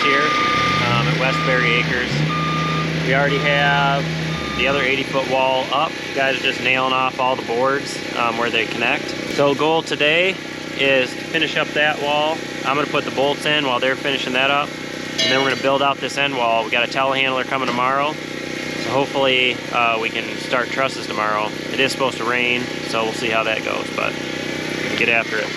here at Westberrie Acres. We already have the other 80-foot wall up. You guys are just nailing off all the boards where they connect. So goal today is to finish up that wall. I'm gonna put the bolts in while they're finishing that up. And then we're gonna build out this end wall. We got a telehandler coming tomorrow. So hopefully we can start trusses tomorrow. It is supposed to rain, so we'll see how that goes, but we can get after it.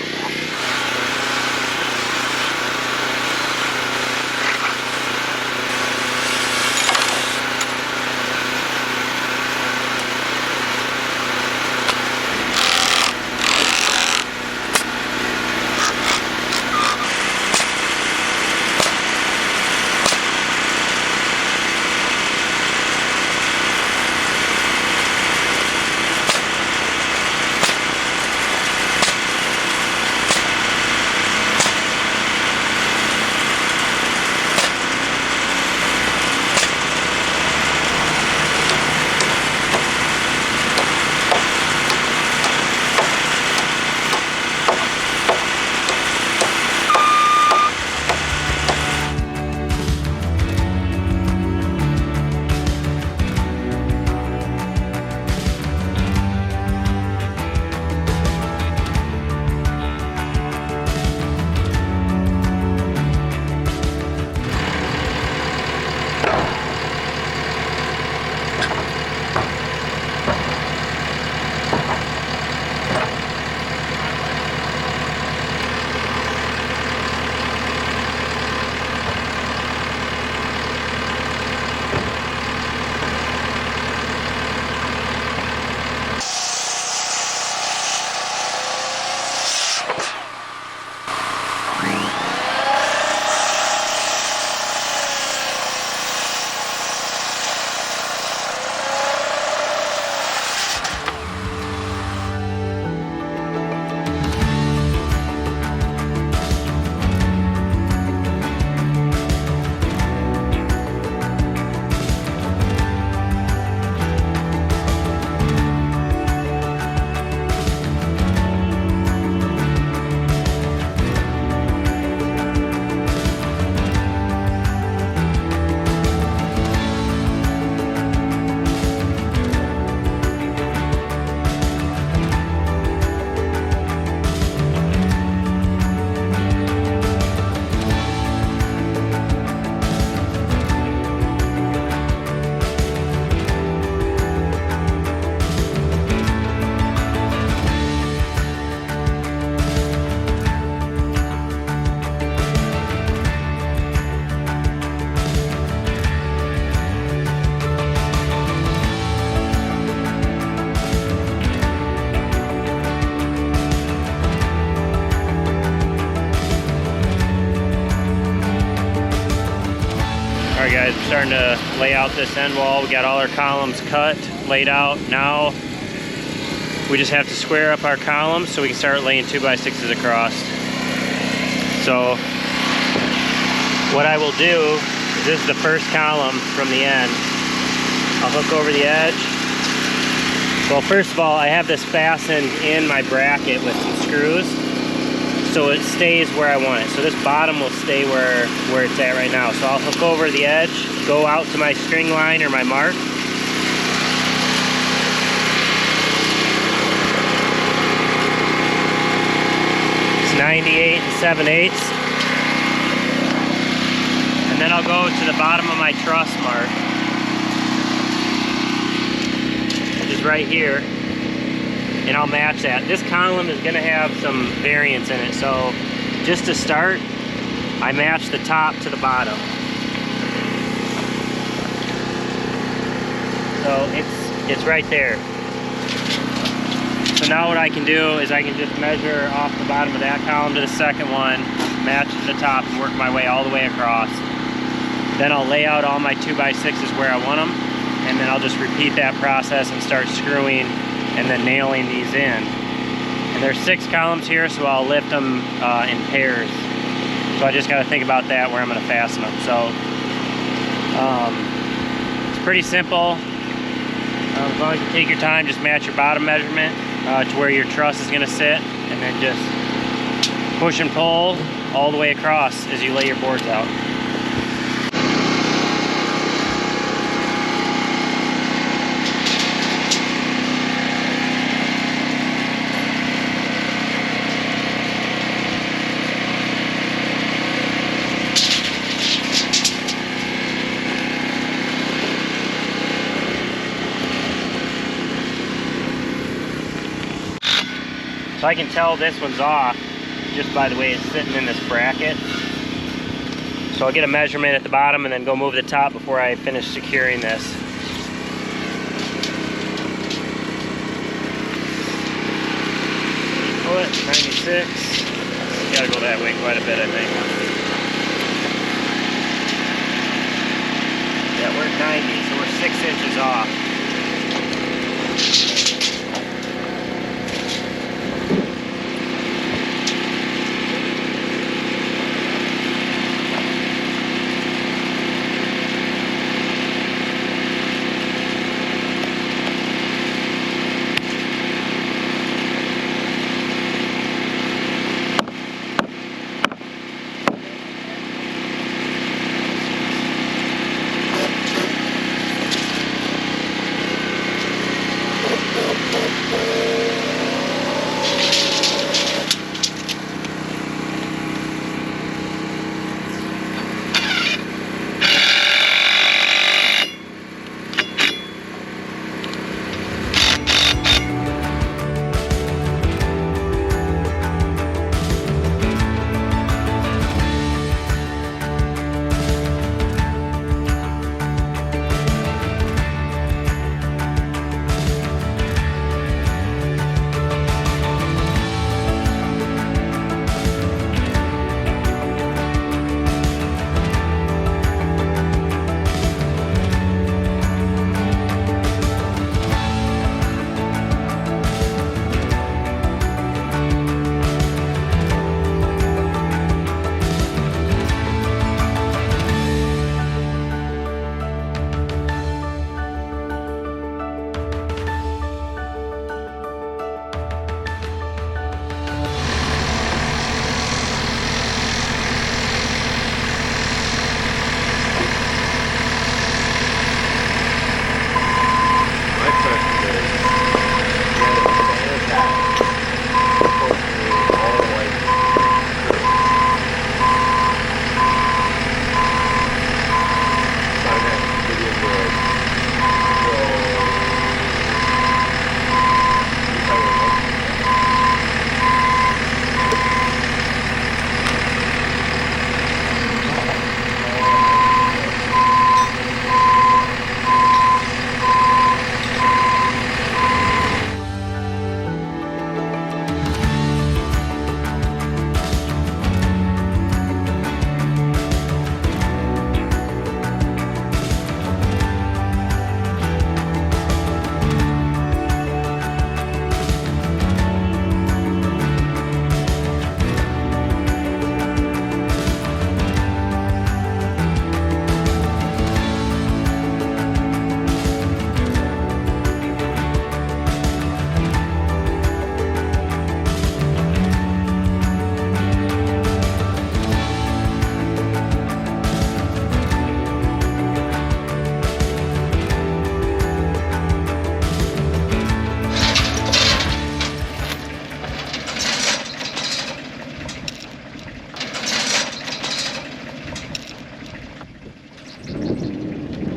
Alright guys, we're starting to lay out this end wall. We got all our columns cut, laid out. Now we just have to square up our columns so we can start laying 2x6s across. So what I will do is, this is the first column from the end. I'll hook over the edge. Well, first of all, I have this fastened in my bracket with some screws, so it stays where I want it. So this bottom will stay where it's at right now. So I'll hook over the edge, go out to my string line or my mark. It's 98 7/8. And then I'll go to the bottom of my truss mark, which is right here. And I'll match that. This column is going to have some variance in it, so just to start, I match the top to the bottom. So it's right there. So now what I can do is I can just measure off the bottom of that column to the second one, match to the top, and work my way all the way across. Then I'll lay out all my 2x6s where I want them, and then I'll just repeat that process and start screwing and then nailing these in. And there's 6 columns here, so I'll lift them in pairs. So I just got to think about that, where I'm going to fasten them. So it's pretty simple. As long as you take your time, just match your bottom measurement to where your truss is going to sit, and then just push and pull all the way across as you lay your boards out. I can tell this one's off just by the way it's sitting in this bracket. So I'll get a measurement at the bottom and then go move the top before I finish securing this. Foot, 96. Gotta go that way quite a bit, I think. Yeah, we're at 90, so we're 6 inches off.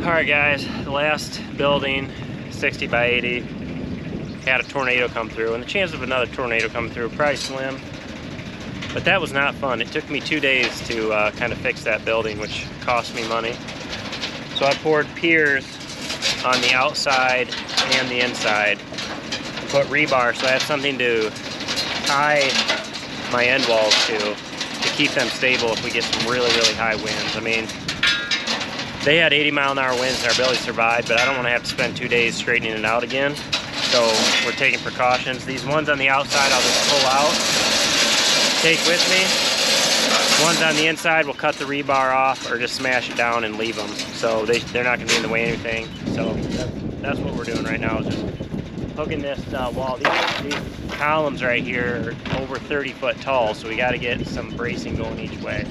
Alright guys, the last building, 60 by 80, had a tornado come through, and the chance of another tornado coming through probably slim, but that was not fun. It took me 2 days to kind of fix that building, which cost me money. So I poured piers on the outside and the inside, and put rebar so I had something to tie my end walls to keep them stable if we get some really, really high winds. I mean, they had 80-mile-an-hour winds and our building survived, but I don't want to have to spend 2 days straightening it out again. So we're taking precautions. These ones on the outside I'll just pull out, take with me. Ones on the inside we'll cut the rebar off or just smash it down and leave them. So they're not going to be in the way of anything. So that's what we're doing right now, is just hooking this wall. These columns right here are over 30 foot tall, so we got to get some bracing going each way.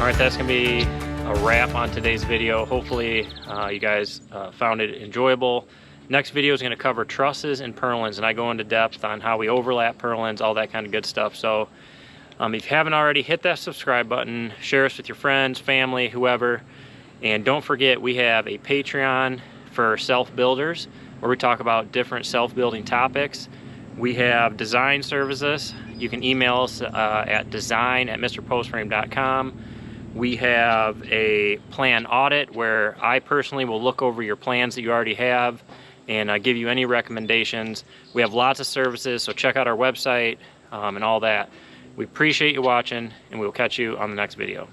Alright, that's going to be a wrap on today's video. Hopefully you guys found it enjoyable. Next video is going to cover trusses and purlins, and I go into depth on how we overlap purlins, all that kind of good stuff. So if you haven't already, hit that subscribe button, share us with your friends, family, whoever, and don't forget we have a Patreon for self-builders where we talk about different self-building topics. We have design services. You can email us at design@mrpostframe.com. We have a plan audit where I personally will look over your plans that you already have and give you any recommendations. We have lots of services, so check out our website and all that. We appreciate you watching, and we will catch you on the next video.